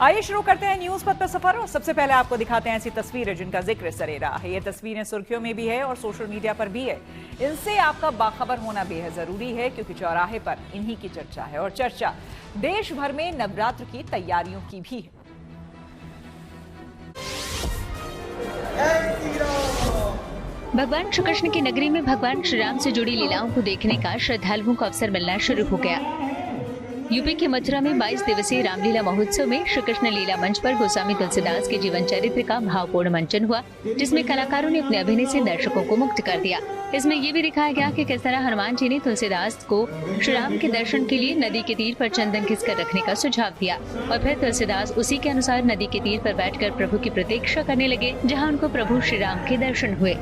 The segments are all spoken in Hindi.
आइए शुरू करते हैं न्यूज पथ पर सफर और सबसे पहले आपको दिखाते हैं ऐसी तस्वीरें जिनका जिक्र सरे रहा है। ये तस्वीरें सुर्खियों में भी है और सोशल मीडिया पर भी है। इनसे आपका बाखबर होना बेहद जरूरी है क्योंकि चौराहे पर इन्हीं की चर्चा है और चर्चा देश भर में नवरात्र की तैयारियों की भी है। भगवान श्री कृष्ण की नगरी में भगवान श्री राम से जुड़ी लीलाओं को देखने का श्रद्धालुओं को अवसर मिलना शुरू हो गया। यूपी के मथुरा में 22 दिवसीय रामलीला महोत्सव में श्री कृष्ण लीला मंच पर गोस्वामी तुलसीदास के जीवन चरित्र का भावपूर्ण मंचन हुआ, जिसमें कलाकारों ने अपने अभिनय से दर्शकों को मुग्ध कर दिया। इसमें ये भी दिखाया गया कि किस तरह हनुमान जी ने तुलसीदास को श्री राम के दर्शन के लिए नदी के तीर पर चंदन घिसकर रखने का सुझाव दिया और फिर तुलसीदास उसी के अनुसार नदी के तीर पर बैठकर प्रभु की प्रतीक्षा करने लगे, जहाँ उनको प्रभु श्री राम के दर्शन हुए।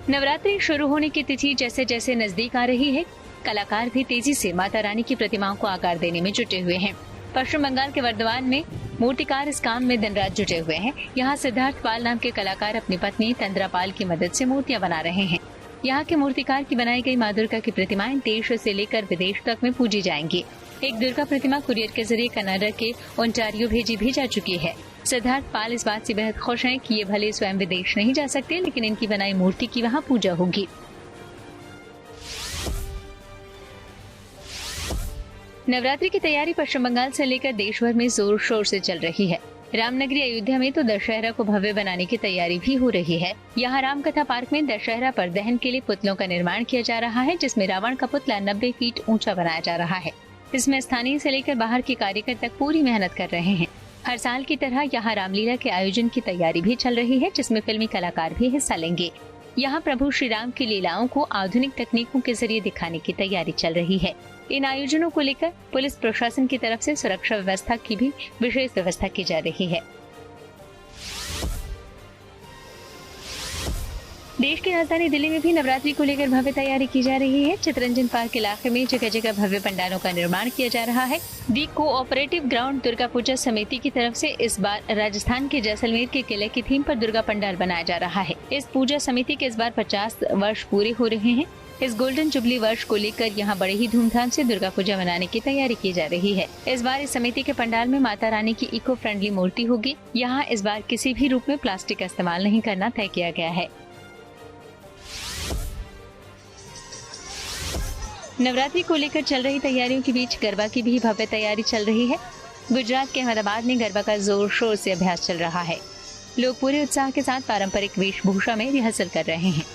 नवरात्रि शुरू होने की तिथि जैसे जैसे नजदीक आ रही है, कलाकार भी तेजी से माता रानी की प्रतिमाओं को आकार देने में जुटे हुए हैं। पश्चिम बंगाल के वर्धमान में मूर्तिकार इस काम में दिन रात जुटे हुए हैं। यहाँ सिद्धार्थ पाल नाम के कलाकार अपनी पत्नी तंद्रा पाल की मदद से मूर्तियां बना रहे हैं। यहाँ के मूर्तिकार की बनाई गई माँ दुर्गा की प्रतिमाएं देश से लेकर विदेश तक में पूजी जाएंगी। एक दुर्गा प्रतिमा कुरियर के जरिए कनाडा के ओंटारियो भेजी भी जा चुकी है। सिद्धार्थ पाल इस बात से बेहद खुश हैं कि ये भले स्वयं विदेश नहीं जा सकते, लेकिन इनकी बनाई मूर्ति की वहाँ पूजा होगी। नवरात्रि की तैयारी पश्चिम बंगाल से लेकर देश भर में जोर शोर से चल रही है। रामनगरी अयोध्या में तो दशहरा को भव्य बनाने की तैयारी भी हो रही है। यहाँ राम कथा पार्क में दशहरा पर दहन के लिए पुतलों का निर्माण किया जा रहा है, जिसमें रावण का पुतला 90 फीट ऊंचा बनाया जा रहा है। इसमें स्थानीय से लेकर बाहर के कारीगर तक पूरी मेहनत कर रहे हैं। हर साल की तरह यहाँ रामलीला के आयोजन की तैयारी भी चल रही है, जिसमें फिल्मी कलाकार भी हिस्सा लेंगे। यहाँ प्रभु श्री राम की लीलाओं को आधुनिक तकनीकों के जरिए दिखाने की तैयारी चल रही है। इन आयोजनों को लेकर पुलिस प्रशासन की तरफ से सुरक्षा व्यवस्था की भी विशेष व्यवस्था की जा रही है। देश की राजधानी दिल्ली में भी नवरात्रि को लेकर भव्य तैयारी की जा रही है। चितरंजन पार्क इलाके में जगह जगह भव्य पंडालों का निर्माण किया जा रहा है। दी कोऑपरेटिव ग्राउंड दुर्गा पूजा समिति की तरफ से इस बार राजस्थान के जैसलमेर के किले की थीम पर दुर्गा पंडाल बनाया जा रहा है। इस पूजा समिति के इस बार 50 वर्ष पूरे हो रहे हैं। इस गोल्डन जुबली वर्ष को लेकर यहाँ बड़े ही धूमधाम से दुर्गा पूजा मनाने की तैयारी की जा रही है। इस बार इस समिति के पंडाल में माता रानी की इको फ्रेंडली मूर्ति होगी। यहाँ इस बार किसी भी रूप में प्लास्टिक का इस्तेमाल नहीं करना तय किया गया है। नवरात्रि को लेकर चल रही तैयारियों के बीच गरबा की भी भव्य तैयारी चल रही है। गुजरात के अहमदाबाद में गरबा का जोर शोर से अभ्यास चल रहा है। लोग पूरे उत्साह के साथ पारंपरिक वेशभूषा में रिहर्सल कर रहे हैं।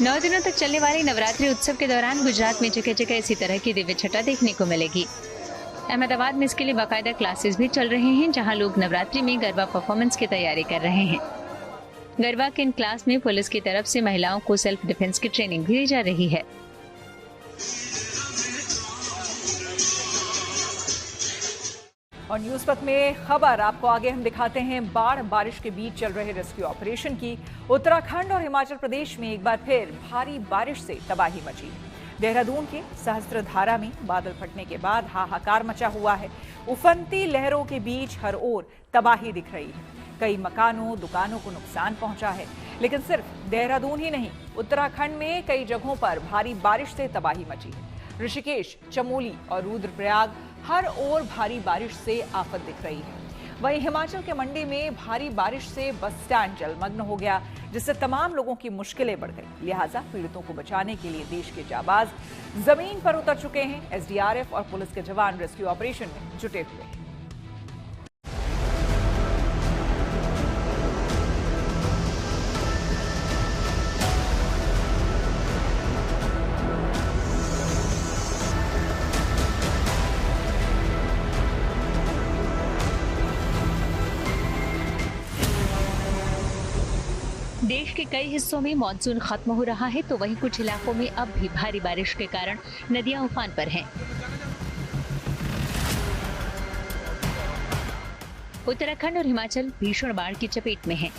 9 दिनों तक चलने वाले नवरात्रि उत्सव के दौरान गुजरात में जगह जगह इसी तरह की दिव्य छटा देखने को मिलेगी। अहमदाबाद में इसके लिए बाकायदा क्लासेस भी चल रहे हैं, जहां लोग नवरात्रि में गरबा परफॉर्मेंस की तैयारी कर रहे हैं। गरबा के इन क्लास में पुलिस की तरफ से महिलाओं को सेल्फ डिफेंस की ट्रेनिंग भी दी जा रही है। और न्यूज पथ में खबर आपको आगे हम दिखाते हैं बाढ़ बारिश के बीच चल रहे रेस्क्यू ऑपरेशन की। उत्तराखंड और हिमाचल प्रदेश में एक बार फिर भारी बारिश से तबाही मची। देहरादून के सहस्त्रधारा में बादल फटने के बाद हाहाकार मचा हुआ है। उफनती लहरों के बीच हर ओर तबाही दिख रही है। कई मकानों दुकानों को नुकसान पहुंचा है। लेकिन सिर्फ देहरादून ही नहीं, उत्तराखंड में कई जगहों पर भारी बारिश से तबाही मची है। ऋषिकेश, चमोली और रुद्रप्रयाग हर ओर भारी बारिश से आफत दिख रही है। वहीं हिमाचल के मंडी में भारी बारिश से बस स्टैंड जलमग्न हो गया, जिससे तमाम लोगों की मुश्किलें बढ़ गई। लिहाजा पीड़ितों को बचाने के लिए देश के जाबाज जमीन पर उतर चुके हैं। एसडीआरएफ और पुलिस के जवान रेस्क्यू ऑपरेशन में जुटे हुए हैं। देश के कई हिस्सों में मानसून खत्म हो रहा है, तो वहीं कुछ इलाकों में अब भी भारी बारिश के कारण नदियां उफान पर हैं। उत्तराखंड और हिमाचल भीषण बाढ़ की चपेट में हैं,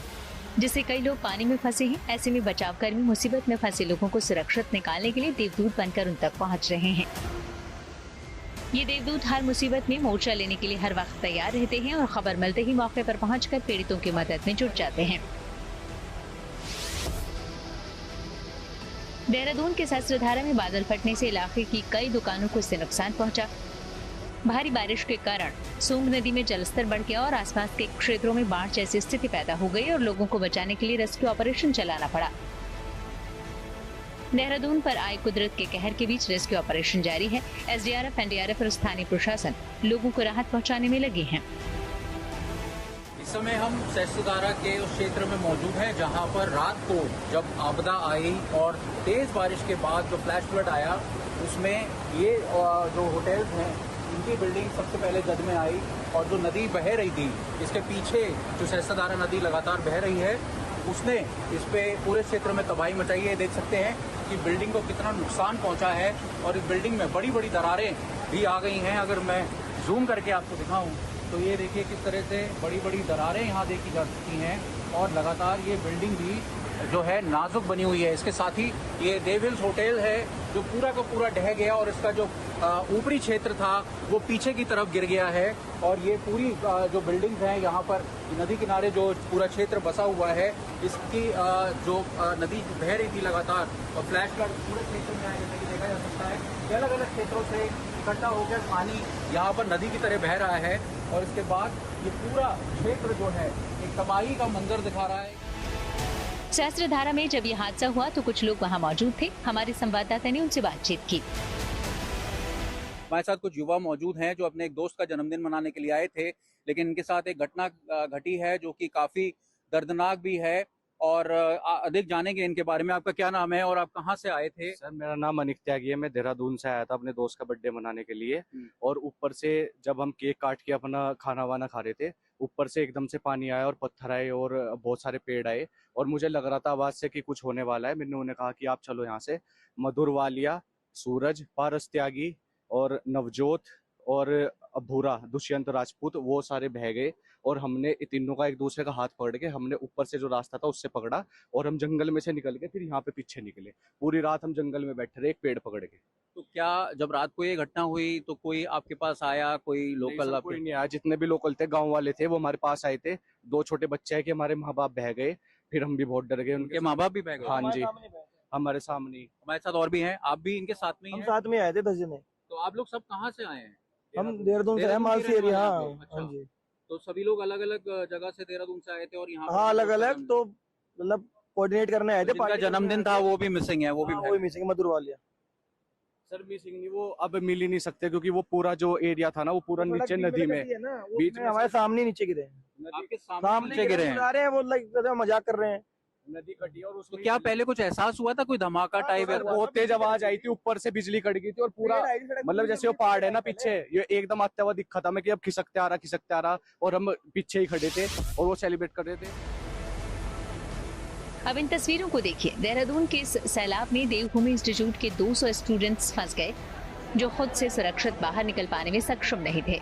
जिससे कई लोग पानी में फंसे हैं। ऐसे में बचाव कर्मी मुसीबत में फंसे लोगों को सुरक्षित निकालने के लिए देवदूत बनकर उन तक पहुंच रहे हैं। ये देवदूत हर मुसीबत में मोर्चा लेने के लिए हर वक्त तैयार रहते हैं और खबर मिलते ही मौके पर पहुंचकर पीड़ितों की मदद में जुट जाते हैं। देहरादून के सहस्त्रधारा में बादल फटने से इलाके की कई दुकानों को इससे नुकसान पहुंचा। भारी बारिश के कारण सूंग नदी में जलस्तर बढ़ गया और आसपास के क्षेत्रों में बाढ़ जैसी स्थिति पैदा हो गई और लोगों को बचाने के लिए रेस्क्यू ऑपरेशन चलाना पड़ा। देहरादून पर आए कुदरत के कहर के बीच रेस्क्यू ऑपरेशन जारी है। एसडीआरएफ, एनडीआरएफ और स्थानीय प्रशासन लोगों को राहत पहुंचाने में लगे हैं। इस समय हम सहस्त्रधारा के उस क्षेत्र में मौजूद हैं जहां पर रात को जब आपदा आई और तेज बारिश के बाद जो फ्लैश फ्लड आया, उसमें ये जो होटल्स हैं इनकी बिल्डिंग सबसे पहले जद में आई और जो नदी बह रही थी, इसके पीछे जो सहस्त्रधारा नदी लगातार बह रही है, उसने इस पे पूरे क्षेत्र में तबाही मचाई है। देख सकते हैं कि बिल्डिंग को कितना नुकसान पहुंचा है और इस बिल्डिंग में बड़ी बड़ी दरारें भी आ गई हैं। अगर मैं जूम करके आपको दिखाऊं तो ये देखिए किस तरह से बड़ी बड़ी दरारें यहाँ देखी जा सकती हैं और लगातार ये बिल्डिंग भी जो है नाजुक बनी हुई है। इसके साथ ही ये देव हिल्स होटल है जो पूरा का पूरा ढह गया और इसका जो ऊपरी क्षेत्र था वो पीछे की तरफ गिर गया है और ये पूरी जो बिल्डिंग्स हैं यहाँ पर नदी किनारे जो पूरा क्षेत्र बसा हुआ है, इसकी जो नदी बह रही थी लगातार और फ्लैश फ्लड पूरे क्षेत्र में आए, जैसे कि देखा जा सकता है कि अलग अलग क्षेत्रों से इकट्ठा होकर पानी यहाँ पर नदी की तरह बह रहा है और इसके बाद ये पूरा क्षेत्र जो है एक तबाही का मंजर दिखा रहा है। सहस्त्रधारा में जब ये हादसा हुआ तो कुछ लोग वहां मौजूद थे। हमारे संवाददाता ने उनसे बातचीत की। हमारे साथ कुछ युवा मौजूद हैं जो अपने एक दोस्त का जन्मदिन मनाने के लिए आए थे, लेकिन इनके साथ एक घटना घटी है जो कि काफी दर्दनाक भी है और अधिक जानेंगे इनके बारे में। आपका क्या नाम है और आप कहाँ से आए थे? सर, मेरा नाम अनिक त्यागी है। मैं देहरादून से आया था अपने दोस्त का बर्थडे मनाने के लिए और ऊपर से जब हम केक काट के अपना खाना वाना खा रहे थे, ऊपर से एकदम से पानी आया और पत्थर आए और बहुत सारे पेड़ आए और मुझे लग रहा था आवाज से कि कुछ होने वाला है। मैंने उन्हें कहा कि आप चलो यहाँ से। मधुर वालिया, सूरज, पारस त्यागी और नवजोत और भूरा दुष्यंत राजपूत वो सारे बह गए और हमने तीनों का एक दूसरे का हाथ पकड़ के हमने ऊपर से जो रास्ता था उससे पकड़ा और हम जंगल में से निकल के फिर यहाँ पे पीछे निकले। पूरी रात हम जंगल में बैठे रहे एक पेड़ पकड़ के। तो क्या जब रात को ये घटना हुई तो कोई आपके पास आया, कोई लोकल? कोई नहीं आया। जितने भी लोकल थे, गाँव वाले थे, वो हमारे पास आए थे। 2 छोटे बच्चे है कि हमारे माँ बाप बह गए, फिर हम भी बहुत डर गए। उनके माँ बाप भी बह गए? हाँ जी, हमारे सामने। हमारे साथ और भी हैं, आप भी इनके साथ में ही हम हैं? साथ में आए थे 10 जने। तो आप लोग सब कहाँ से आए हैं? हम देहरादून से हैं, मालसी एरिया। हाँ जी। तो सभी लोग अलग अलग जगह से देहरादून से आए थे और यहाँ हाँ, अलग अलग तो मतलब कोऑर्डिनेट करने आए थे। जिनका जन्मदिन था वो भी मिसिंग है, वो भी मिसिंग, मधुर वालिया। सर मिसिंग नहीं, वो अब मिल ही नहीं सकते क्योंकि वो पूरा जो एरिया था ना वो पूरा नीचे नदी में बीच में हमारे सामने नीचे गिरे। आपके सामने नीचे गिरे हैं? रहे हैं वो, लाइक मजाक कर रहे हैं। नदी कटी और उसमें तो क्या पहले कुछ एहसास हुआ था, कोई धमाका टाइप? बहुत तेज आवाज आई थी, ऊपर से बिजली कट गई थी और पूरा मतलब जैसे वो पहाड़ है ना पीछे, ये एकदम आते हुआ दिखा था मैं कि अब खिसकते आ रहा और हम पीछे ही खड़े थे और वो सेलिब्रेट कर रहे थे। अब इन तस्वीरों को देखिए। देहरादून के इस सैलाब में देवभूमि इंस्टीट्यूट के 200 स्टूडेंट्स फंस गए जो खुद से सुरक्षित बाहर निकल पाने में सक्षम नहीं थे।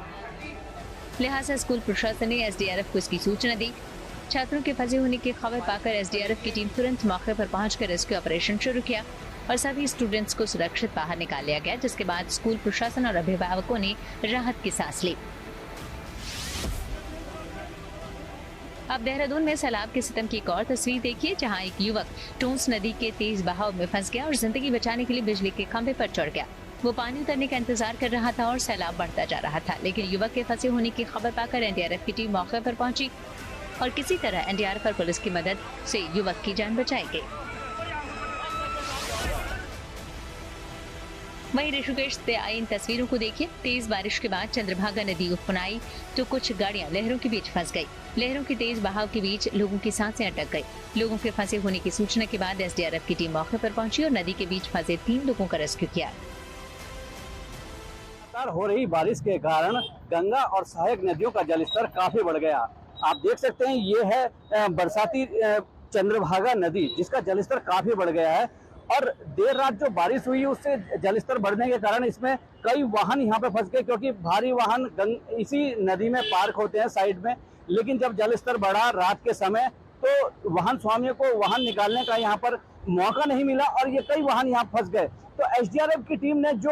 लिहाजा स्कूल प्रशासन ने एसडीआरएफ को इसकी सूचना दी। छात्रों के फंसे होने की खबर पाकर एसडीआरएफ की टीम तुरंत मौके पर पहुंचकर रेस्क्यू ऑपरेशन शुरू किया और सभी स्टूडेंट्स को सुरक्षित बाहर निकाल लिया गया, जिसके बाद स्कूल प्रशासन और अभिभावकों ने राहत की सांस ली। अब देहरादून में सैलाब के सितम की एक और तस्वीर देखिए, जहां एक युवक टोंस नदी के तेज बहाव में फंस गया और जिंदगी बचाने के लिए बिजली के खंभे पर चढ़ गया। वो पानी उतरने का इंतजार कर रहा था और सैलाब बढ़ता जा रहा था, लेकिन युवक के फंसे होने की खबर पाकर एनडीआरएफ की टीम मौके पर पहुंची और किसी तरह एनडीआरएफ और पुलिस की मदद से युवक की जान बचाई गई। वहीं ऋषिकेश से आई इन तस्वीरों को देखिए। तेज बारिश के बाद चंद्रभागा नदी उफान आई तो कुछ गाड़ियां लहरों के बीच फंस गई। लहरों के तेज बहाव के बीच लोगों की सांसें अटक गई। लोगों के फंसे होने की सूचना के बाद एसडीआरएफ की टीम मौके पर पहुंची और नदी के बीच फंसे 3 लोगों का रेस्क्यू किया। हो रही बारिश के कारण गंगा और सहायक नदियों का जलस्तर काफी बढ़ गया। आप देख सकते हैं ये है बरसाती चंद्रभागा नदी, जिसका जलस्तर काफी बढ़ गया है और देर रात जो बारिश हुई उससे जलस्तर बढ़ने के कारण इसमें कई वाहन यहाँ पे फंस गए, क्योंकि भारी वाहन इसी नदी में पार्क होते हैं साइड में। लेकिन जब जलस्तर बढ़ा रात के समय तो वाहन स्वामियों को वाहन निकालने का यहाँ पर मौका नहीं मिला और ये कई वाहन यहाँ फंस गए। तो एसडीआरएफ की टीम ने जो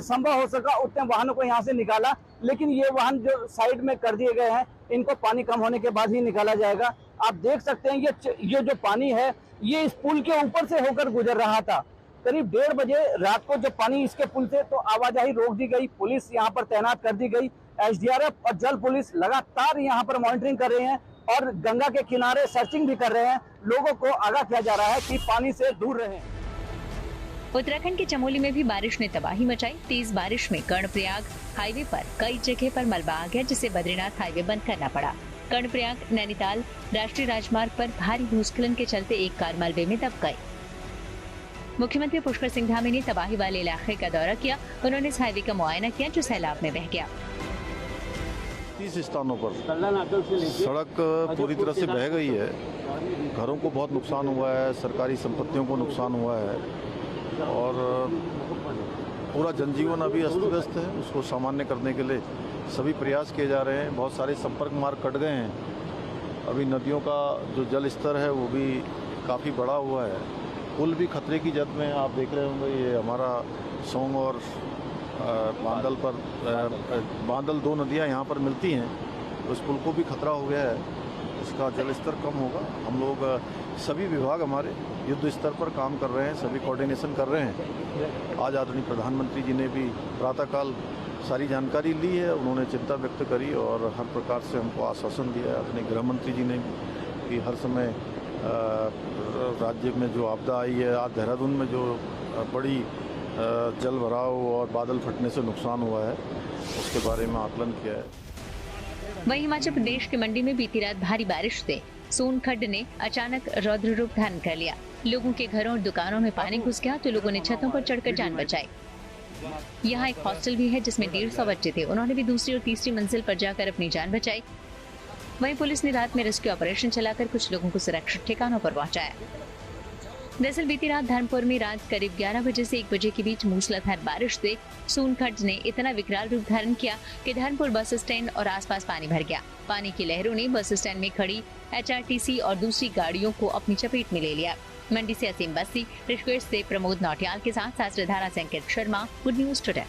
संभव हो सका उतने वाहनों को यहाँ से निकाला, लेकिन ये वाहन जो साइड में कर दिए गए हैं इनको पानी कम होने के बाद ही निकाला जाएगा। आप देख सकते हैं ये जो पानी है ये इस पुल के ऊपर से होकर गुजर रहा था करीब 1:30 बजे रात को जब पानी इसके पुल से तो आवाजाही रोक दी गई, पुलिस यहाँ पर तैनात कर दी गई। एसडीआरएफ और जल पुलिस लगातार यहाँ पर मॉनिटरिंग कर रहे हैं और गंगा के किनारे सर्चिंग भी कर रहे हैं। लोगों को आगाह किया जा रहा है कि पानी से दूर रहें। उत्तराखंड के चमोली में भी बारिश ने तबाही मचाई। तेज बारिश में कर्णप्रयाग हाईवे पर कई जगह पर मलबा आ गया, जिससे बद्रीनाथ हाईवे बंद करना पड़ा। कर्णप्रयाग नैनीताल राष्ट्रीय राजमार्ग पर भारी भूस्खलन के चलते एक कार मलबे में दब गई। मुख्यमंत्री पुष्कर सिंह धामी ने तबाही वाले इलाके का दौरा किया। उन्होंने इस हाईवे का मुआयना किया जो सैलाब में बह गया। 30 स्थानों पर सड़क पूरी तरह से बह गई है। घरों को बहुत नुकसान हुआ है, सरकारी संपत्तियों को नुकसान हुआ है और पूरा जनजीवन अभी अस्त व्यस्त है। उसको सामान्य करने के लिए सभी प्रयास किए जा रहे हैं। बहुत सारे संपर्क मार्ग कट गए हैं। अभी नदियों का जो जल स्तर है वो भी काफ़ी बढ़ा हुआ है। पुल भी खतरे की जद में, आप देख रहे होंगे ये हमारा सोंग और बांदल पर बांदल 2 नदियां यहाँ पर मिलती हैं, उस पुल को भी खतरा हो गया है। इसका जल स्तर कम होगा। हम लोग सभी विभाग हमारे युद्ध स्तर पर काम कर रहे हैं, सभी कोऑर्डिनेशन कर रहे हैं। आज आदरणीय प्रधानमंत्री जी ने भी प्रातःकाल सारी जानकारी ली है, उन्होंने चिंता व्यक्त करी और हर प्रकार से हमको आश्वासन दिया है। अपने गृह मंत्री जी ने कि हर समय राज्य में जो आपदा आई है, आज देहरादून में जो बड़ी जल भराव और बादल फटने से नुकसान हुआ है, उसके बारे में आकलन किया है। वहीं हिमाचल प्रदेश के मंडी में बीती रात भारी बारिश से सोनखड्ड ने अचानक रौद्र रूप धारण कर लिया। लोगों के घरों और दुकानों में पानी घुस गया तो लोगों ने छतों पर चढ़कर जान बचाई। यहाँ एक हॉस्टल भी है जिसमें 150 बच्चे थे, उन्होंने भी दूसरी और तीसरी मंजिल पर जाकर अपनी जान बचाई। वहीं पुलिस ने रात में रेस्क्यू ऑपरेशन चलाकर कुछ लोगों को सुरक्षित ठिकानों पर पहुंचाया। दरअसल बीती रात धर्मपुर में रात करीब 11 बजे से 1 बजे के बीच मूसलाधार बारिश से सोनखड्ड ने इतना विकराल रूप धारण किया कि धर्मपुर बस स्टैंड और आसपास पानी भर गया। पानी की लहरों ने बस स्टैंड में खड़ी HRTC और दूसरी गाड़ियों को अपनी चपेट में ले लिया। मंडी से असीम बस्ती, ऋषिकेश से प्रमोद नौटियाल के साथ शास्त्रधारा से Ankit Sharma, good news today.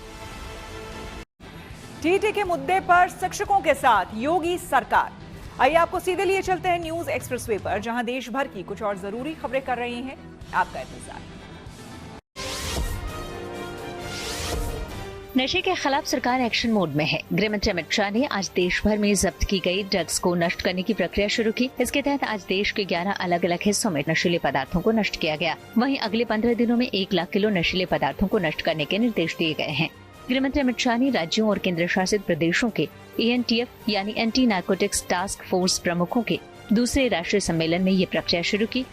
TT के मुद्दे पर शिक्षकों के साथ योगी सरकार। आइए आपको सीधे लिए चलते हैं न्यूज एक्सप्रेसवे पर, जहां देश भर की कुछ और जरूरी खबरें कर रही हैं आपका इंतजार। नशे के खिलाफ सरकार एक्शन मोड में है। गृह मंत्री अमित शाह ने आज देश भर में जब्त की गई ड्रग्स को नष्ट करने की प्रक्रिया शुरू की। इसके तहत आज देश के 11 अलग अलग हिस्सों में नशीले पदार्थों को नष्ट किया गया। वहीं अगले 15 दिनों में 1 लाख किलो नशीले पदार्थों को नष्ट करने के निर्देश दिए गए हैं। गृह मंत्री अमित शाह ने राज्यों और केंद्र शासित प्रदेशों के ANTF यानी एंटी नार्कोटिक्स टास्क फोर्स प्रमुखों के दूसरे राष्ट्रीय सम्मेलन में ये प्रक्रिया शुरू की।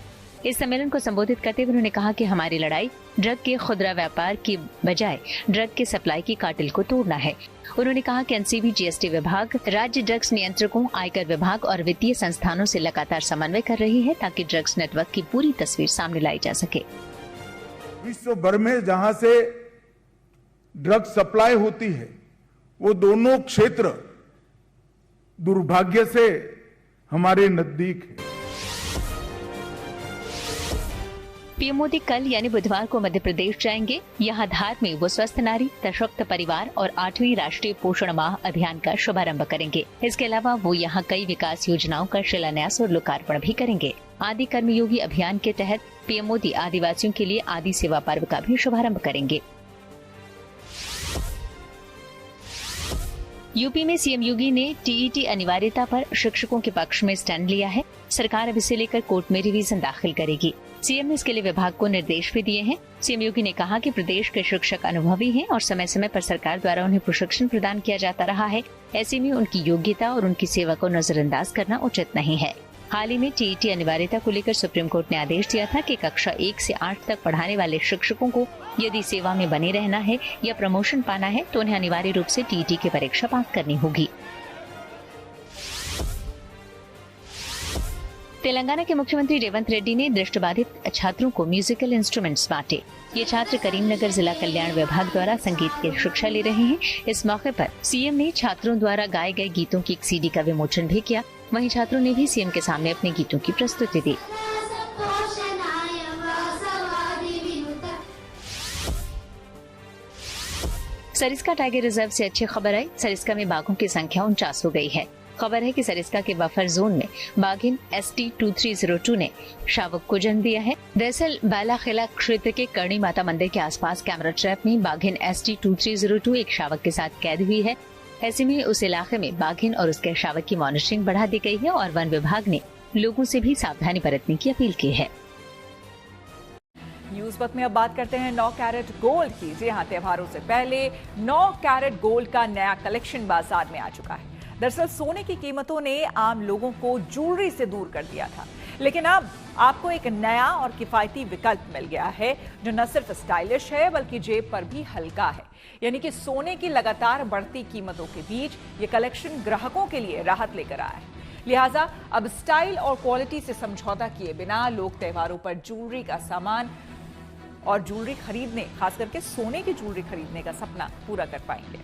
इस सम्मेलन को संबोधित करते हुए उन्होंने कहा कि हमारी लड़ाई ड्रग के खुदरा व्यापार की बजाय ड्रग के सप्लाई की काटिल को तोड़ना है। उन्होंने कहा कि NCB, GST विभाग, राज्य ड्रग्स नियंत्रकों, आयकर विभाग और वित्तीय संस्थानों से लगातार समन्वय कर रही है ताकि ड्रग्स नेटवर्क की पूरी तस्वीर सामने लाई जा सके। विश्व भर में जहां से ड्रग सप्लाई होती है वो दोनों क्षेत्र दुर्भाग्य से हमारे नजदीक है। पीएम मोदी कल यानी बुधवार को मध्य प्रदेश जाएंगे। यहाँ धार में वो स्वस्थ नारी, सशक्त परिवार और 8वीं राष्ट्रीय पोषण माह अभियान का शुभारंभ करेंगे। इसके अलावा वो यहाँ कई विकास योजनाओं का शिलान्यास और लोकार्पण भी करेंगे। आदि कर्मयोगी अभियान के तहत पीएम मोदी आदिवासियों के लिए आदि सेवा पर्व का भी शुभारंभ करेंगे। यूपी में सीएम योगी ने TET अनिवार्यता पर शिक्षकों के पक्ष में स्टैंड लिया है। सरकार अब इसे लेकर कोर्ट में रिवीजन दाखिल करेगी। सीएम ने इसके लिए विभाग को निर्देश भी दिए हैं। सीएम योगी ने कहा कि प्रदेश के शिक्षक अनुभवी हैं और समय समय पर सरकार द्वारा उन्हें प्रशिक्षण प्रदान किया जाता रहा है। ऐसे में उनकी योग्यता और उनकी सेवा को नजरअंदाज करना उचित नहीं है। हाल ही में TET अनिवार्यता को लेकर सुप्रीम कोर्ट ने आदेश दिया था कि कक्षा 1 से 8 तक पढ़ाने वाले शिक्षकों को यदि सेवा में बने रहना है या प्रमोशन पाना है तो उन्हें अनिवार्य रूप से TET की परीक्षा पास करनी होगी। तेलंगाना के मुख्यमंत्री रेवंत रेड्डी ने दृष्टिबाधित छात्रों को म्यूजिकल इंस्ट्रूमेंट्स बांटे। ये छात्र करीमनगर जिला कल्याण विभाग द्वारा संगीत की शिक्षा ले रहे हैं। इस मौके पर सीएम ने छात्रों द्वारा गाए गए गीतों की एक CD का विमोचन भी किया। वहीं छात्रों ने भी सीएम के सामने अपने गीतों की प्रस्तुति दी। सरिस्का टाइगर रिजर्व से अच्छी खबर आई। सरिस्का में बाघों की संख्या 49 हो गई है। खबर है कि सरिस्का के बफर जोन में बाघिन ST2302 ने शावक को जन्म दिया है। दरअसल बालाखिला क्षेत्र के करणी माता मंदिर के आसपास कैमरा ट्रैप में बाघिन ST2302 एक शावक के साथ कैद हुई है। ऐसे में उस इलाके में बाघिन और उसके शावक की मॉनिटरिंग बढ़ा दी गई है और वन विभाग ने लोगों से भी सावधानी बरतने की अपील की है। न्यूज वक्त में अब बात करते हैं 9 कैरेट गोल्ड की। जी हां, त्योहारों से पहले 9 कैरेट गोल्ड का नया कलेक्शन बाजार में आ चुका है। दरअसल सोने की कीमतों ने आम लोगों को ज्वेलरी से दूर कर दिया था, लेकिन अब आपको एक नया और किफायती विकल्प मिल गया है जो न सिर्फ स्टाइलिश है बल्कि जेब पर भी हल्का है। यानी कि सोने की लगातार बढ़ती कीमतों के बीच ये कलेक्शन ग्राहकों के लिए राहत लेकर आया है। लिहाजा अब स्टाइल और क्वालिटी से समझौता किए बिना लोग त्योहारों पर ज्वेलरी का सामान और ज्वेलरी खरीदने, खास करके सोने की ज्वेलरी खरीदने का सपना पूरा कर पाएंगे।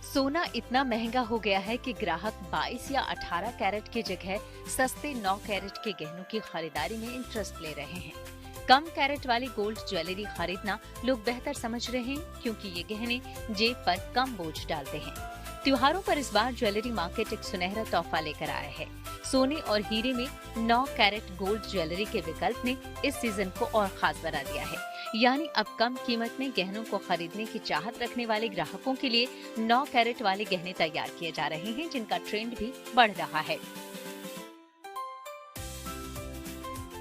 सोना इतना महंगा हो गया है कि ग्राहक 22 या 18 कैरेट की जगह सस्ते 9 कैरेट के गहनों की खरीदारी में इंटरेस्ट ले रहे हैं। कम कैरेट वाली गोल्ड ज्वेलरी खरीदना लोग बेहतर समझ रहे हैं क्योंकि ये गहने जेब पर कम बोझ डालते हैं। त्योहारों पर इस बार ज्वेलरी मार्केट एक सुनहरा तोहफा लेकर आया है। सोने और हीरे में 9 कैरेट गोल्ड ज्वेलरी के विकल्प ने इस सीजन को और खास बना दिया है। यानी अब कम कीमत में गहनों को खरीदने की चाहत रखने वाले ग्राहकों के लिए 9 कैरेट वाले गहने तैयार किए जा रहे हैं, जिनका ट्रेंड भी बढ़ रहा है।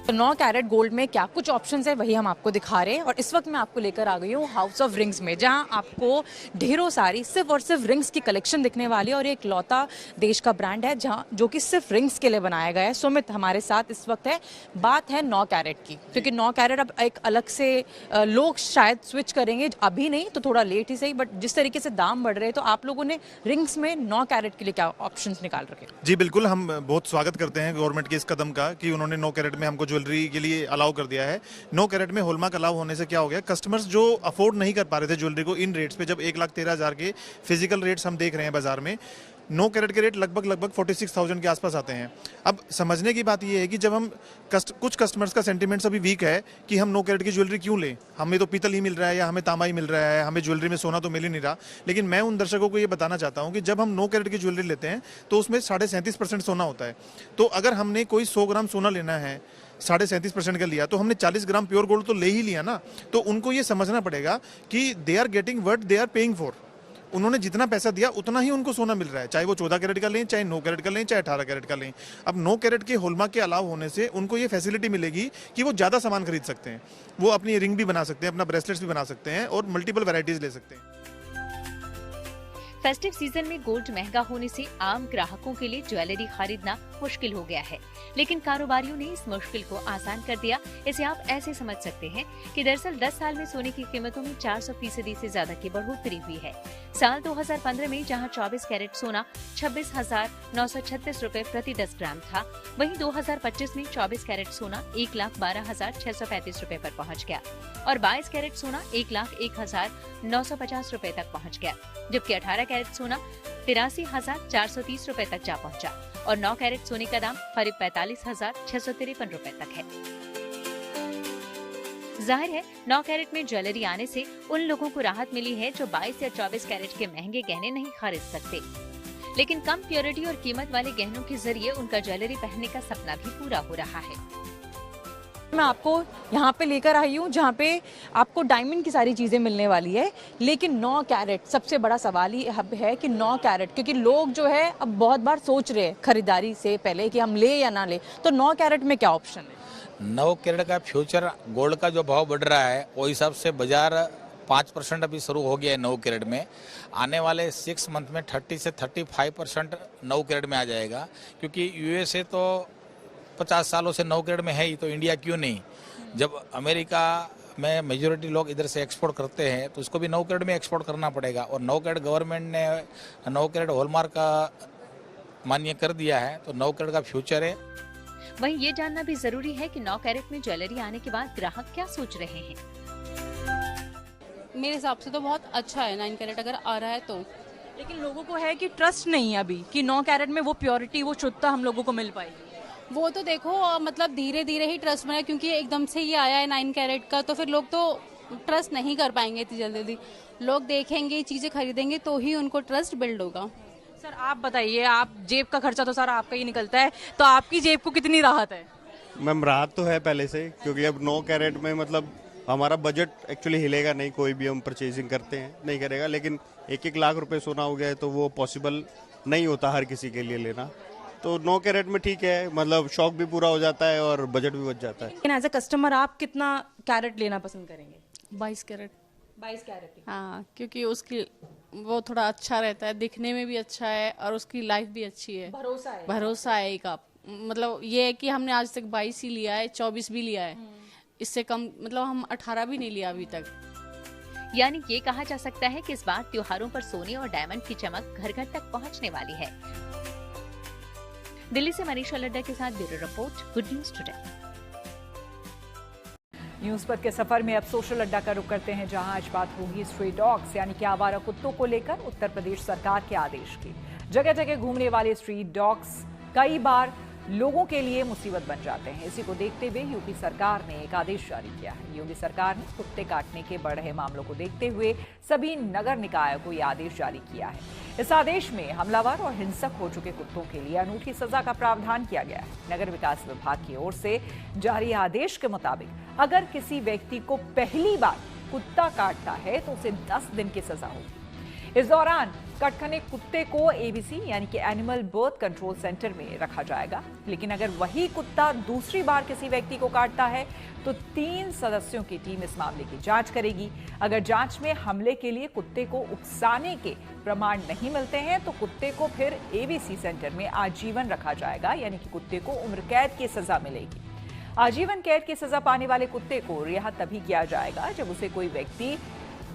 तो 9 कैरेट गोल्ड में क्या कुछ ऑप्शंस है वही हम आपको दिखा रहे हैं। और इस वक्त मैं आपको लेकर आ गई हूँ हाउस ऑफ रिंग्स में, जहाँ आपको ढेरों सारी सिर्फ और सिर्फ रिंग्स की कलेक्शन दिखने वाली है। और एक लौता देश का ब्रांड है जहाँ जो कि सिर्फ रिंग्स के लिए बनाया गया है। सुमित हमारे साथ इस वक्त है। बात है 9 कैरेट की, क्योंकि 9 कैरेट अब एक अलग से लोग शायद स्विच करेंगे, अभी नहीं तो थोड़ा लेट ही सही, बट जिस तरीके से दाम बढ़ रहे हैं तो आप लोगों ने रिंग्स में 9 कैरेट के लिए क्या ऑप्शंस निकाल रखे? जी बिल्कुल, हम बहुत स्वागत करते हैं गवर्नमेंट के इस कदम का कि उन्होंने 9 कैरेट में हमको ज्वेलरी के लिए अलाउ कर दिया है। 9 कैरेट में हॉलमार्क अलाउ होने से क्या हो गया, कस्टमर्स जो अफोर्ड नहीं कर पा रहे थे ज्वेलरी को इन रेट्स पे, जब 1,13,000 के फिजिकल रेट्स हम देख रहे हैं बाजार में, 9 कैरेट के रेट लगभग 46,000 के आसपास आते हैं। अब समझने की बात यह है कि जब हम कुछ कस्टमर्स का सेंटीमेंट्स अभी वीक है कि हम 9 कैरेट की ज्वेलरी क्यों लें, हमें तो पीतल ही मिल रहा है या हमें तांबा ही मिल रहा है, हमें ज्वेलरी में सोना तो मिल ही नहीं रहा। लेकिन मैं उन दर्शकों को ये बताना चाहता हूँ कि जब हम 9 कैरेट की ज्वेलरी लेते हैं तो उसमें 37.5% सोना होता है। तो अगर हमने कोई 100 ग्राम सोना लेना है, 37.5% का लिया, तो हमने 40 ग्राम प्योर गोल्ड तो ले ही लिया ना। तो उनको ये समझना पड़ेगा कि they are getting what they are paying for. उन्होंने जितना पैसा दिया उतना ही उनको सोना मिल रहा है, चाहे वो 14 कैरेट का लें, चाहे 9 कैरेट का लें, चाहे 18 कैरेट का लें। अब 9 कैरेट के हॉलमार्क के अलाव होने से उनको ये फैसिलिटी मिलेगी कि वो ज़्यादा सामान खरीद सकते हैं। वो अपनी रिंग भी बना सकते हैं, अपना ब्रेसलेट्स भी बना सकते हैं और मल्टीपल वैरायटीज ले सकते हैं। फेस्टिव सीजन में गोल्ड महंगा होने से आम ग्राहकों के लिए ज्वेलरी खरीदना मुश्किल हो गया है, लेकिन कारोबारियों ने इस मुश्किल को आसान कर दिया। इसे आप ऐसे समझ सकते हैं कि दरअसल 10 साल में सोने की कीमतों में 400% से ज्यादा की बढ़ोतरी हुई है। साल 2015 में जहां 24 कैरेट सोना 26,936 रुपए प्रति 10 ग्राम था, वहीं 2025 में 24 कैरेट सोना 1,12,635 रुपए पर पहुंच गया और 22 कैरेट सोना 1,01,950 रुपए तक पहुंच गया, जबकि 18 कैरेट सोना 83,430 रुपए तक जा पहुंचा और 9 कैरेट सोने का दाम करीब 45,653 रुपए तक है। जाहिर है 9 कैरेट में ज्वेलरी आने से उन लोगों को राहत मिली है जो 22 या 24 कैरेट के महंगे गहने नहीं खरीद सकते, लेकिन कम प्योरिटी और कीमत वाले गहनों के जरिए उनका ज्वेलरी पहनने का सपना भी पूरा हो रहा है। मैं आपको यहाँ पे लेकर आई हूँ जहाँ पे आपको डायमंड की सारी चीज़ें मिलने वाली है, लेकिन 9 कैरेट सबसे बड़ा सवाल ही है कि 9 कैरेट, क्योंकि लोग जो है अब बहुत बार सोच रहे हैं खरीदारी से पहले कि हम ले या ना ले, तो 9 कैरेट में क्या ऑप्शन है? 9 कैरेट का फ्यूचर गोल्ड का जो भाव बढ़ रहा है वो हिसाब से बाजार 5% अभी शुरू हो गया है 9 कैरेट में। आने वाले 6 मंथ में 30 से 35% 9 कैरेट में आ जाएगा, क्योंकि यूएसए तो 50 सालों से 9 कैरेट में है ही, तो इंडिया क्यों नहीं? जब अमेरिका में मेजॉरिटी लोग इधर से एक्सपोर्ट करते हैं तो उसको भी 9 कैरेट में एक्सपोर्ट करना पड़ेगा। और 9 कैरेट गवर्नमेंट ने 9 कैरेट हॉलमार्क का मान्य कर दिया है, तो 9 कैरेट का फ्यूचर है। वहीं ये जानना भी जरूरी है कि 9 कैरेट में ज्वेलरी आने के बाद ग्राहक क्या सोच रहे हैं। मेरे हिसाब से तो बहुत अच्छा है 9 कैरेट अगर आ रहा है तो, लेकिन लोगों को है कि ट्रस्ट नहीं है अभी कि 9 कैरेट में वो प्योरिटी, वो शुद्धता हम लोगों को मिल पाएगी। वो तो देखो मतलब धीरे धीरे ही ट्रस्ट बना, क्योंकि एकदम से ये आया है 9 कैरेट का, तो फिर लोग तो ट्रस्ट नहीं कर पाएंगे इतनी जल्दी। लोग देखेंगे, चीज़ें खरीदेंगे तो ही उनको ट्रस्ट बिल्ड होगा। सर आप बताइए, आप जेब का खर्चा तो सारा आपका ही निकलता है, तो आपकी जेब को कितनी राहत है? मैम राहत तो है पहले से, क्योंकि अब 9 कैरेट में मतलब हमारा बजट एक्चुअली हिलेगा नहीं, कोई भी हम परचेजिंग करते हैं नहीं करेगा, लेकिन 1-1 लाख रुपए सोना हो गया है तो वो पॉसिबल नहीं होता हर किसी के लिए लेना। तो 9 कैरेट में ठीक है, मतलब शौक भी पूरा हो जाता है और बजट भी बच जाता है। लेकिन एज अ कस्टमर आप कितना कैरेट लेना पसंद करेंगे? 22 कैरेट। 22 कैरेट? हाँ, क्योंकि उसकी वो थोड़ा अच्छा रहता है, दिखने में भी अच्छा है और उसकी लाइफ भी अच्छी है। भरोसा है एक आप, मतलब ये है कि हमने आज तक 22 ही लिया है, 24 भी लिया है, इससे कम मतलब हम 18 भी नहीं लिया अभी तक। यानी ये कहा जा सकता है कि इस बार त्योहारों पर सोने और डायमंड की चमक घर घर तक पहुंचने वाली है। दिल्ली से मनीषा लड्डा के साथ bureau report, good news today. News पर के सफर में अब सोशल अड्डा का रुख करते हैं, जहां आज बात होगी स्ट्रे डॉग्स यानी कि आवारा कुत्तों को लेकर उत्तर प्रदेश सरकार के आदेश की। जगह जगह घूमने वाले स्ट्रीट डॉग्स कई बार लोगों के लिए मुसीबत बन जाते हैं। इसी को देखते हुए यूपी सरकार ने एक आदेश जारी किया है। योगी सरकार ने कुत्ते काटने के बढ़ रहे मामलों को देखते हुए सभी नगर निकायों को यह आदेश जारी किया है। इस आदेश में हमलावर और हिंसक हो चुके कुत्तों के लिए अनूठी सजा का प्रावधान किया गया है। नगर विकास विभाग की ओर से जारी आदेश के मुताबिक अगर किसी व्यक्ति को पहली बार कुत्ता काटता है तो उसे 10 दिन की सजा होगी। इस दौरान कटखने कुत्ते को एबीसी यानी कि एनिमल बर्थ कंट्रोल सेंटर में रखा जाएगा। लेकिन अगर वही कुत्ता दूसरी बार किसी व्यक्ति को काटता है तो 3 सदस्यों की टीम इस मामले की जांच करेगी। अगर जांच में हमले के लिए कुत्ते को उकसाने के प्रमाण नहीं मिलते हैं तो कुत्ते को फिर एबीसी सेंटर में आजीवन रखा जाएगा, यानी कि कुत्ते को उम्र कैद की सजा मिलेगी। आजीवन कैद की सजा पाने वाले कुत्ते को रिहा तभी किया जाएगा जब उसे कोई व्यक्ति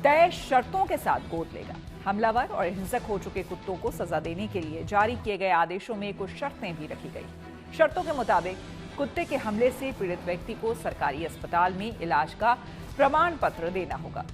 तय शर्तों के साथ गोद लेगा। हमलावर और हिंसक हो चुके कुत्तों को सजा देने के लिए जारी किए गए आदेशों में कुछ शर्तें भी रखी गई। शर्तों के मुताबिक कुत्ते के हमले से पीड़ित व्यक्ति को सरकारी अस्पताल में इलाज का प्रमाण पत्र देना होगा।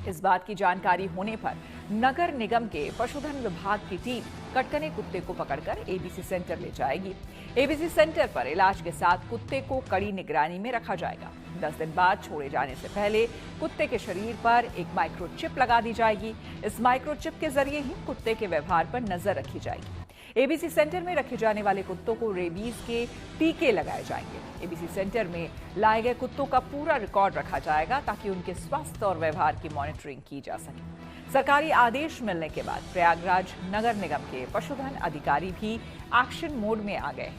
इस बात की जानकारी होने पर नगर निगम के पशुधन विभाग की टीम कटकने कुत्ते को पकड़कर एबीसी सेंटर ले जाएगी। एबीसी सेंटर पर इलाज के साथ कुत्ते को कड़ी निगरानी में रखा जाएगा। 10 दिन बाद छोड़े जाने से पहले कुत्ते के शरीर पर एक माइक्रोचिप लगा दी जाएगी। इस माइक्रोचिप के जरिए ही कुत्ते के व्यवहार पर नजर रखी जाएगी। एबीसी सेंटर में रखे जाने वाले कुत्तों को रेबीज के टीके लगाए जाएंगे। एबीसी सेंटर में लाए गए कुत्तों का पूरा रिकॉर्ड रखा जाएगा ताकि उनके स्वास्थ्य और व्यवहार की मॉनिटरिंग की जा सके। सरकारी आदेश मिलने के बाद प्रयागराज नगर निगम के पशुधन अधिकारी भी एक्शन मोड में आ गए।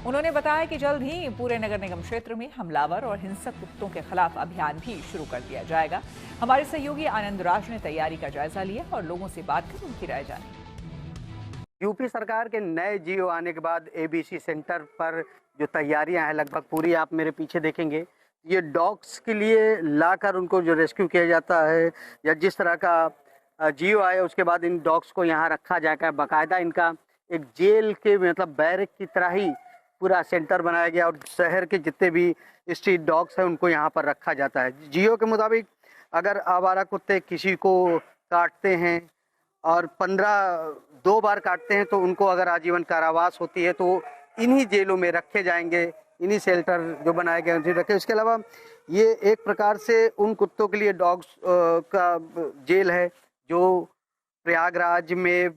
उन्होंने बताया कि जल्द ही पूरे नगर निगम क्षेत्र में हमलावर और हिंसक कुत्तों के खिलाफ अभियान भी शुरू कर दिया जाएगा। हमारे सहयोगी आनंद राज ने तैयारी का जायजा लिया और लोगों से बात कर उनकी राय जानी। यूपी सरकार के नए जीओ आने के बाद एबीसी सेंटर पर जो तैयारियां हैं लगभग पूरी, आप मेरे पीछे देखेंगे, ये डॉग्स के लिए लाकर उनको जो रेस्क्यू किया जाता है या जिस तरह का जीओ आया उसके बाद इन डॉग्स को यहाँ रखा जाएगा। बाकायदा इनका एक जेल के मतलब बैरक की तरह ही पूरा सेंटर बनाया गया और शहर के जितने भी स्ट्रीट डॉग्स हैं उनको यहाँ पर रखा जाता है। जीओ के मुताबिक अगर आवारा कुत्ते किसी को काटते हैं और 2 बार काटते हैं तो उनको अगर आजीवन कारावास होती है तो इन्हीं जेलों में रखे जाएंगे, इन्हीं शेल्टर जो बनाए गए हैं रखे। इसके अलावा ये एक प्रकार से उन कुत्तों के लिए डॉग्स का जेल है जो प्रयागराज में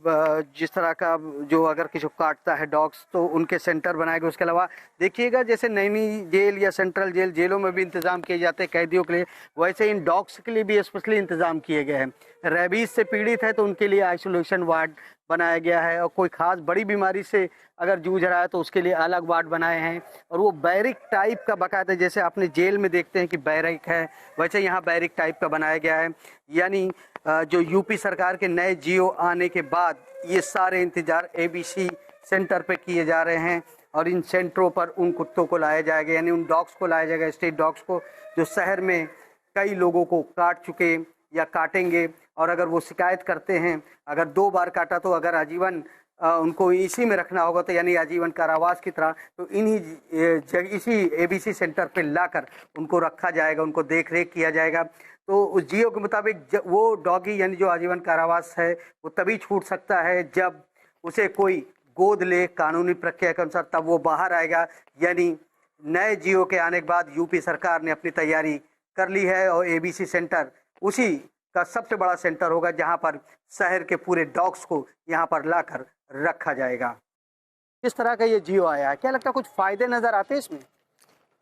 जिस तरह का जो अगर किसी को काटता है डॉग्स तो उनके सेंटर बनाए गए। उसके अलावा देखिएगा जैसे नैनी जेल या सेंट्रल जेल जेलों में भी इंतज़ाम किए जाते हैं कैदियों के लिए, वैसे इन डॉग्स के लिए भी स्पेशली इंतज़ाम किए गए हैं। रेबीज से पीड़ित है तो उनके लिए आइसोलेशन वार्ड बनाया गया है और कोई ख़ास बड़ी बीमारी से अगर जूझ रहा है तो उसके लिए अलग वार्ड बनाए हैं। और वो बैरिक टाइप का बाकायदा, जैसे आपने जेल में देखते हैं कि बैरिक है वैसे यहाँ बैरिक टाइप का बनाया गया है। यानी जो यूपी सरकार के नए जीओ आने के बाद ये सारे इंतजार एबीसी सेंटर पे किए जा रहे हैं और इन सेंटरों पर उन कुत्तों को लाया जाएगा, यानी उन डॉग्स को लाया जाएगा, स्ट्रीट डॉग्स को जो शहर में कई लोगों को काट चुके या काटेंगे। और अगर वो शिकायत करते हैं, अगर 2 बार काटा तो अगर आजीवन उनको इसी में रखना होगा तो यानी आजीवन कारावास की तरह, तो इसी एबीसी सेंटर पे लाकर उनको रखा जाएगा, उनको देख रेख किया जाएगा। तो उस जीओ के मुताबिक वो डॉगी यानी जो आजीवन कारावास है वो तभी छूट सकता है जब उसे कोई गोद ले कानूनी प्रक्रिया के अनुसार, तब वो बाहर आएगा। यानी नए जियो के आने के बाद यूपी सरकार ने अपनी तैयारी कर ली है और एबीसी सेंटर उसी का सबसे बड़ा सेंटर होगा जहां पर शहर के पूरे डॉग्स को यहां पर लाकर रखा जाएगा। इस तरह का ये जियो आया है, क्या लगता है कुछ फायदे नजर आते हैं इसमें?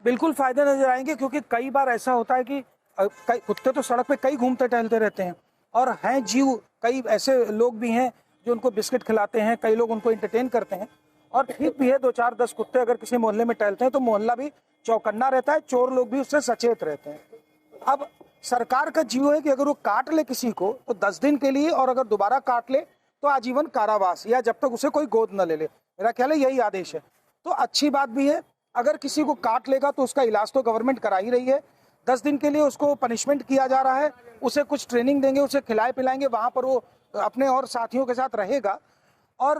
बिल्कुल फायदे नजर आएंगे, क्योंकि कई बार ऐसा होता है कि कुत्ते तो सड़क पे कई घूमते टहलते रहते हैं और हैं जीव, कई ऐसे लोग भी हैं जो उनको बिस्किट खिलाते हैं, कई लोग उनको एंटरटेन करते हैं। और ठीक भी है, 2-4-10 कुत्ते अगर किसी मोहल्ले में टहलते हैं तो मोहल्ला भी चौकन्ना रहता है, चोर लोग भी उससे सचेत रहते हैं। अब सरकार का जीव है कि अगर वो काट ले किसी को तो 10 दिन के लिए, और अगर दोबारा काट ले तो आजीवन कारावास, या जब तक उसे कोई गोद न ले ले। मेरा ख्याल है यही आदेश है। तो अच्छी बात भी है, अगर किसी को काट लेगा तो उसका इलाज तो गवर्नमेंट करा ही रही है। 10 दिन के लिए उसको पनिशमेंट किया जा रहा है, उसे कुछ ट्रेनिंग देंगे, उसे खिलाए पिलाएंगे, वहाँ पर वो अपने और साथियों के साथ रहेगा। और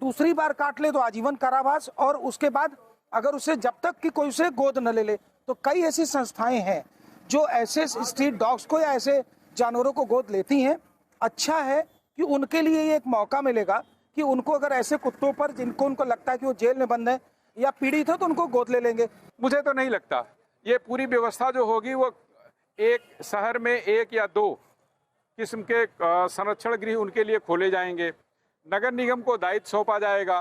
दूसरी बार काट ले तो आजीवन कारावास, और उसके बाद अगर उसे जब तक कि कोई उसे गोद न ले ले। तो कई ऐसी संस्थाएं हैं जो ऐसे स्ट्रीट डॉग्स को या ऐसे जानवरों को गोद लेती हैं। अच्छा है कि उनके लिए ये एक मौका मिलेगा कि उनको अगर ऐसे कुत्तों पर जिनको उनको लगता है कि वो जेल में बंद है या पीड़ित है तो उनको गोद ले लेंगे। मुझे तो नहीं लगता ये पूरी व्यवस्था जो होगी वो एक शहर में 1 या 2 किस्म के संरक्षण गृह उनके लिए खोले जाएंगे। नगर निगम को दायित्व सौंपा जाएगा।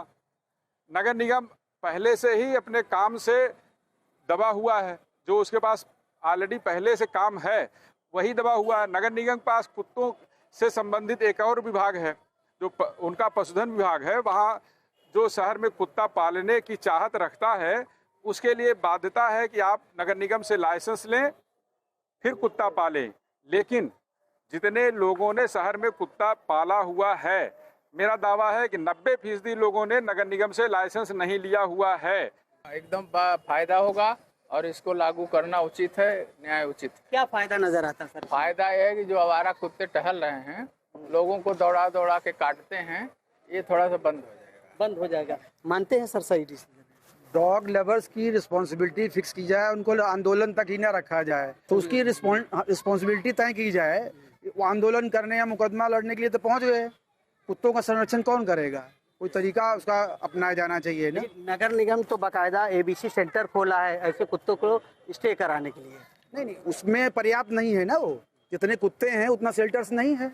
नगर निगम पहले से ही अपने काम से दबा हुआ है, जो उसके पास ऑलरेडी पहले से काम है वही दबा हुआ है। नगर निगम के पास कुत्तों से संबंधित एक और विभाग है जो उनका पशुधन विभाग है। वहाँ जो शहर में कुत्ता पालने की चाहत रखता है उसके लिए बाध्यता है कि आप नगर निगम से लाइसेंस लें फिर कुत्ता पालें। लेकिन जितने लोगों ने शहर में कुत्ता पाला हुआ है, मेरा दावा है कि 90% लोगों ने नगर निगम से लाइसेंस नहीं लिया हुआ है। एकदम फायदा होगा और इसको लागू करना उचित है, न्याय उचित। क्या फायदा नजर आता है सर? फायदा यह है कि जो आवारा कुत्ते टहल रहे हैं, लोगों को दौड़ा दौड़ा के काटते हैं, ये थोड़ा सा बंद हो जाएगा। मानते हैं सर सही डिसीजन? डॉग लवर्स की रिस्पॉन्सिबिलिटी फिक्स की जाए, उनको आंदोलन तक ही ना रखा जाए, तो उसकी रिस्पॉन्सिबिलिटी तय की जाए। वो आंदोलन करने या मुकदमा लड़ने के लिए तो पहुंच गए, कुत्तों का संरक्षण कौन करेगा? कोई तरीका उसका अपनाया जाना चाहिए ना। नगर निगम तो बाकायदा एबीसी सेंटर खोला है ऐसे कुत्तों को स्टे कराने के लिए। नहीं, उसमें पर्याप्त नहीं है ना, वो जितने कुत्ते हैं उतना शेल्टर्स नहीं है।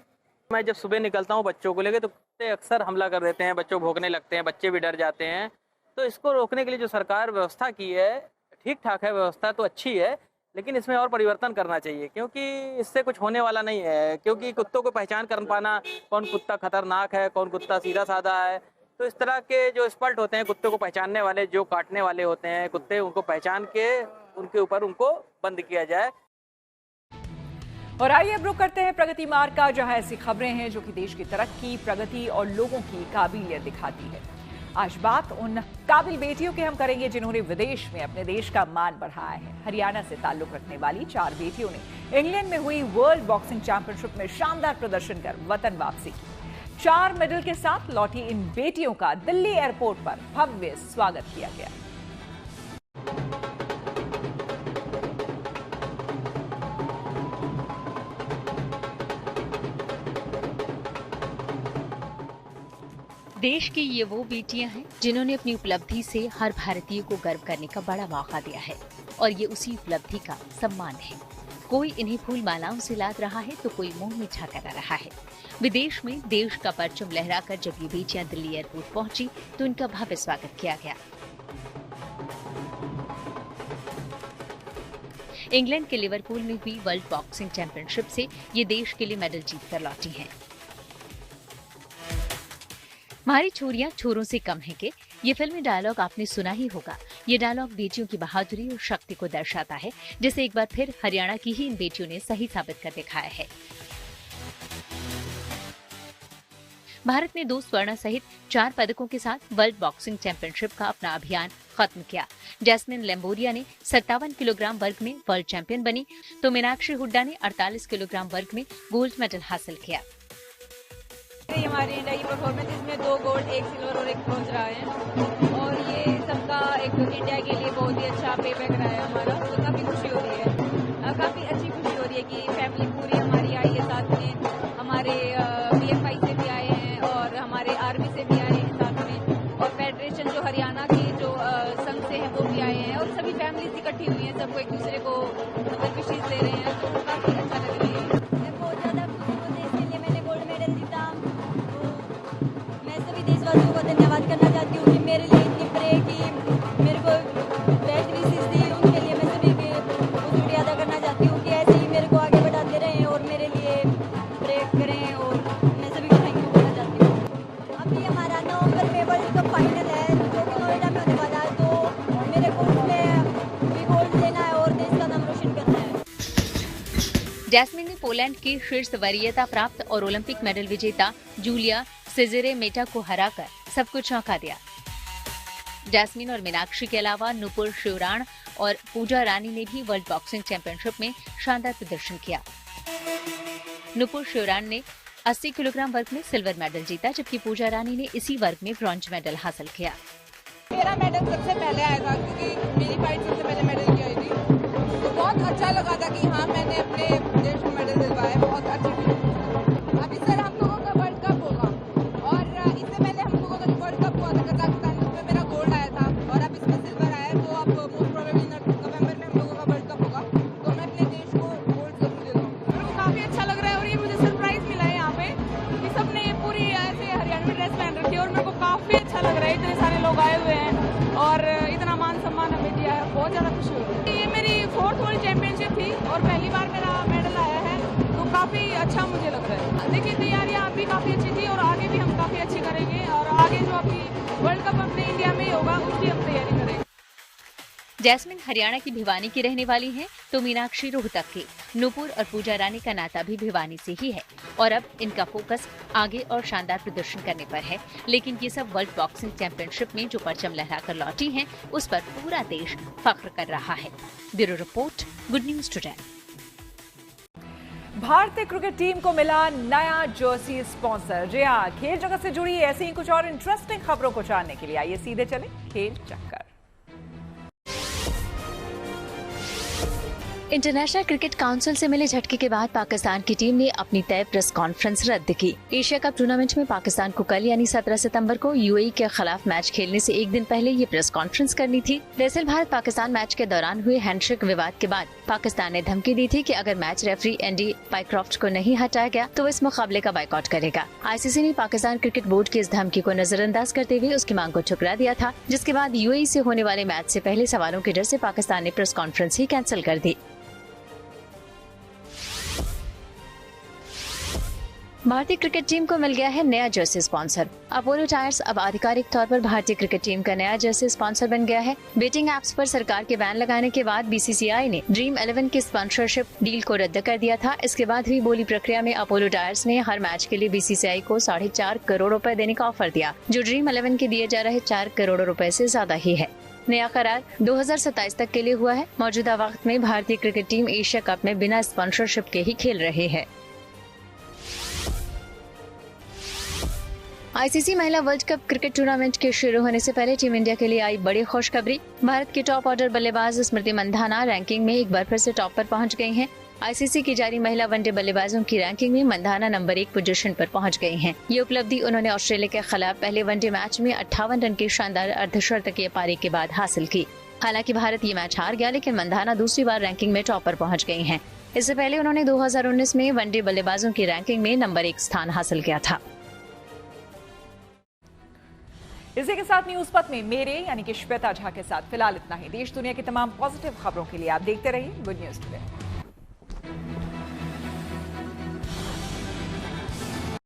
मैं जब सुबह निकलता हूँ बच्चों को लेकर तो कुत्ते अक्सर हमला कर देते हैं, बच्चों भौंकने लगते हैं, बच्चे भी डर जाते हैं। तो इसको रोकने के लिए जो सरकार व्यवस्था की है ठीक ठाक है, व्यवस्था तो अच्छी है, लेकिन इसमें और परिवर्तन करना चाहिए क्योंकि इससे कुछ होने वाला नहीं है। क्योंकि कुत्तों को पहचान कर पाना, कौन कुत्ता खतरनाक है, कौन कुत्ता सीधा साधा है, तो इस तरह के जो एक्सपर्ट होते हैं कुत्तों को पहचानने वाले, जो काटने वाले होते हैं कुत्ते, उनको पहचान के उनके ऊपर उनको बंद किया जाए। और आइए अब रुक करते हैं प्रगति मार्ग का, जहां ऐसी खबरें हैं जो कि देश की तरक्की, प्रगति और लोगों की काबिलियत दिखाती है। आज बात उन काबिल बेटियों के हम करेंगे जिन्होंने विदेश में अपने देश का मान बढ़ाया है। हरियाणा से ताल्लुक रखने वाली 4 बेटियों ने इंग्लैंड में हुई वर्ल्ड बॉक्सिंग चैंपियनशिप में शानदार प्रदर्शन कर वतन वापसी की। 4 मेडल के साथ लौटी इन बेटियों का दिल्ली एयरपोर्ट पर भव्य स्वागत किया गया। देश की ये वो बेटियां हैं जिन्होंने अपनी उपलब्धि से हर भारतीय को गर्व करने का बड़ा मौका दिया है और ये उसी उपलब्धि का सम्मान है। कोई इन्हें फूल मालाओं से लाद रहा है तो कोई मुंह मीठा करा रहा है। विदेश में देश का परचम लहराकर जब ये बेटियां दिल्ली एयरपोर्ट पहुंची तो इनका भव्य स्वागत किया गया। इंग्लैंड के लिवरपूल में हुई वर्ल्ड बॉक्सिंग चैंपियनशिप से ये देश के लिए मेडल जीतकर लौटी हैं। हमारी छोरियां छोरों से कम है के ये फिल्मी डायलॉग आपने सुना ही होगा। ये डायलॉग बेटियों की बहादुरी और शक्ति को दर्शाता है, जिसे एक बार फिर हरियाणा की ही इन बेटियों ने सही साबित कर दिखाया है। भारत ने 2 स्वर्ण सहित 4 पदकों के साथ वर्ल्ड बॉक्सिंग चैंपियनशिप का अपना अभियान खत्म किया। जैस्मिन लेम्बोरिया ने 57 किलोग्राम वर्ग में वर्ल्ड चैंपियन बनी, तो मीनाक्षी हुड्डा ने 48 किलोग्राम वर्ग में गोल्ड मेडल हासिल किया। हमारी इंडिया की परफॉर्मेंस इसमें 2 गोल्ड, 1 सिल्वर और 1 ब्रॉन्ज रहा है और ये सबका एक इंडिया के लिए बहुत ही अच्छा पे बैक रहा है हमारा, तो काफ़ी खुशी हो रही है। काफ़ी अच्छी खुशी हो रही है कि फैमिली पूरी हमारी आई है साथ में, हमारे BFI से भी आए हैं और हमारे आर्मी से भी आए हैं साथ में, सबको एक दूसरे को मतलब विशेष दे रहे हैं, तो काफ़ी अच्छा लग रहा है। मैं बहुत ज़्यादा खुशी होती है, इसके लिए मैंने गोल्ड मेडल जीता। तो मैं सभी देशवासियों को धन्यवाद करना चाहती हूँ कि मेरे लिए इतनी प्रे की, मेरे को बेस्ट विशेष दी, उनके लिए मैं सभी को शुक्रिया अदा करना चाहती हूँ कि ऐसे ही मेरे को आगे बढ़ाते रहें और मेरे लिए प्रे करें, और मैं सभी को थैंक यू बोलना चाहती हूँ। अभी हमारा नवंबर में वर्ल्ड कप फाइनल है जो कि नोएडा में होने वाला है, तो मेरे को उसमें भी गोल्ड लेना है और देश का नाम रोशन करना है। जैस्मिन ने पोलैंड की शीर्ष वरीयता प्राप्त और ओलंपिक मेडल विजेता जूलिया सिजेरेमेटा को हराकर सबको चौंका दिया। जैस्मिन और मीनाक्षी के अलावा नुपुर शिवराण और पूजा रानी ने भी वर्ल्ड बॉक्सिंग चैंपियनशिप में शानदार प्रदर्शन किया। नुपुर शिवराण ने 80 किलोग्राम वर्ग में सिल्वर मेडल जीता, जबकि पूजा रानी ने इसी वर्ग में ब्रॉन्ज मेडल हासिल किया। मेरा मेडल सबसे पहले आया था क्योंकि मेरी फाइट सबसे पहले मेडल की आई थी, तो बहुत अच्छा लगा था कि हाँ मैंने अपने देश को मेडल दिलवाया, बहुत अच्छी फीलिंग। अभी सर हम लोगों का वर्ल्ड कप होगा, और इससे पहले हम लोगों का वर्ल्ड कप हुआ था कजाकिस्तान में, उसमें मेरा गोल्ड आया था और अब इसमें सिल्वर आया है। तो अब मोस्ट प्रोबेबली नवंबर में हम लोगों का वर्ल्ड कप होगा, तो मैं अपने देश को गोल्ड जरूर दे दूँगा। मेरे को काफ़ी अच्छा लग रहा है और ये मुझे सरप्राइज मिला है यहाँ पे कि सबने पूरी ऐसे हरियाणवी ड्रेस पहन रखी है और मेरे को काफ़ी अच्छा लग रहा है। इतने सारे लोग आए हुए हैं और इतना मान सम्मान हमें दिया है, बहुत ज़्यादा खुशी हो रही है। ये मेरी 4th वर्ल्ड चैंपियनशिप थी और पहली बार मेरा मेडल आया है, तो काफ़ी अच्छा मुझे लग रहा है। देखिए तैयारियाँ अभी काफ़ी अच्छी थी और आगे भी हम काफ़ी अच्छी करेंगे, और आगे जो अभी वर्ल्ड कप अपने इंडिया में ही होगा उसकी हम तैयारी करेंगे। जैस्मिन हरियाणा की भिवानी की रहने वाली हैं, तो मीनाक्षी रोहतक की। नुपुर और पूजा रानी का नाता भी भिवानी से ही है और अब इनका फोकस आगे और शानदार प्रदर्शन करने पर है। लेकिन ये सब वर्ल्ड बॉक्सिंग चैंपियनशिप में जो परचम लहराकर लौटी हैं, उस पर पूरा देश फख्र कर रहा है। Bureau report, good news today. भारतीय क्रिकेट टीम को मिला नया जर्सी स्पॉन्सर। जी हाँ, खेल जगत से जुड़ी ऐसी ही कुछ और इंटरेस्टिंग खबरों को जानने के लिए आइए सीधे चले खेल चक्कर। इंटरनेशनल क्रिकेट काउंसिल से मिले झटके के बाद पाकिस्तान की टीम ने अपनी तय प्रेस कॉन्फ्रेंस रद्द की। एशिया कप टूर्नामेंट में पाकिस्तान को कल यानी 17 सितंबर को यूएई के खिलाफ मैच खेलने से एक दिन पहले ये प्रेस कॉन्फ्रेंस करनी थी। दरअसल भारत पाकिस्तान मैच के दौरान हुए हैंडशेक विवाद के बाद पाकिस्तान ने धमकी दी थी कि अगर मैच रेफरी एंडी पाइक्रॉफ्ट को नहीं हटाया गया तो इस मुकाबले का बाइकआउट करेगा। आईसीसी ने पाकिस्तान क्रिकेट बोर्ड की इस धमकी को नजरअंदाज करते हुए उसकी मांग को ठुकरा दिया था, जिसके बाद यूएई से होने वाले मैच से पहले सवालों के डर से पाकिस्तान ने प्रेस कॉन्फ्रेंस ही कैंसिल कर दी। भारतीय क्रिकेट टीम को मिल गया है नया जर्सी स्पॉन्सर। अपोलो टायर्स अब आधिकारिक तौर पर भारतीय क्रिकेट टीम का नया जर्सी स्पॉन्सर बन गया है। बेटिंग एप्स पर सरकार के बैन लगाने के बाद बीसीसीआई ने ड्रीम 11 की स्पॉन्सरशिप डील को रद्द कर दिया था। इसके बाद हुई बोली प्रक्रिया में अपोलो टायर्स ने हर मैच के लिए बीसीसीआई को 4.5 करोड़ रुपए देने का ऑफर दिया, जो ड्रीम 11 के दिए जा रहे 4 करोड़ रुपए से ज्यादा ही है। नया करार 2027 तक के लिए हुआ है। मौजूदा वक्त में भारतीय क्रिकेट टीम एशिया कप में बिना स्पॉन्सरशिप के ही खेल रही है। आईसीसी महिला वर्ल्ड कप क्रिकेट टूर्नामेंट के शुरू होने से पहले टीम इंडिया के लिए आई बड़ी खुशखबरी। भारत की टॉप ऑर्डर बल्लेबाज स्मृति मंधाना रैंकिंग में एक बार फिर से टॉप पर पहुंच गई हैं। आईसीसी की जारी महिला वनडे बल्लेबाजों की रैंकिंग में मंधाना नंबर 1 पोजीशन पर पहुंच गई हैं। ये उपलब्धि उन्होंने ऑस्ट्रेलिया के खिलाफ पहले वनडे मैच में 58 रन की शानदार अर्धशतकीय पारी के बाद हासिल की। हालांकि भारत ये मैच हार गया, लेकिन मंधाना दूसरी बार रैंकिंग में टॉप पर पहुंच गई हैं। इससे पहले उन्होंने 2019 में वनडे बल्लेबाजों की रैंकिंग में नंबर 1 स्थान हासिल किया था। इसी के साथ न्यूज पथ में मेरे यानी कि श्वेता झा के साथ फिलहाल इतना ही। देश दुनिया की तमाम पॉजिटिव खबरों के लिए आप देखते रहिए गुड न्यूज टुडे।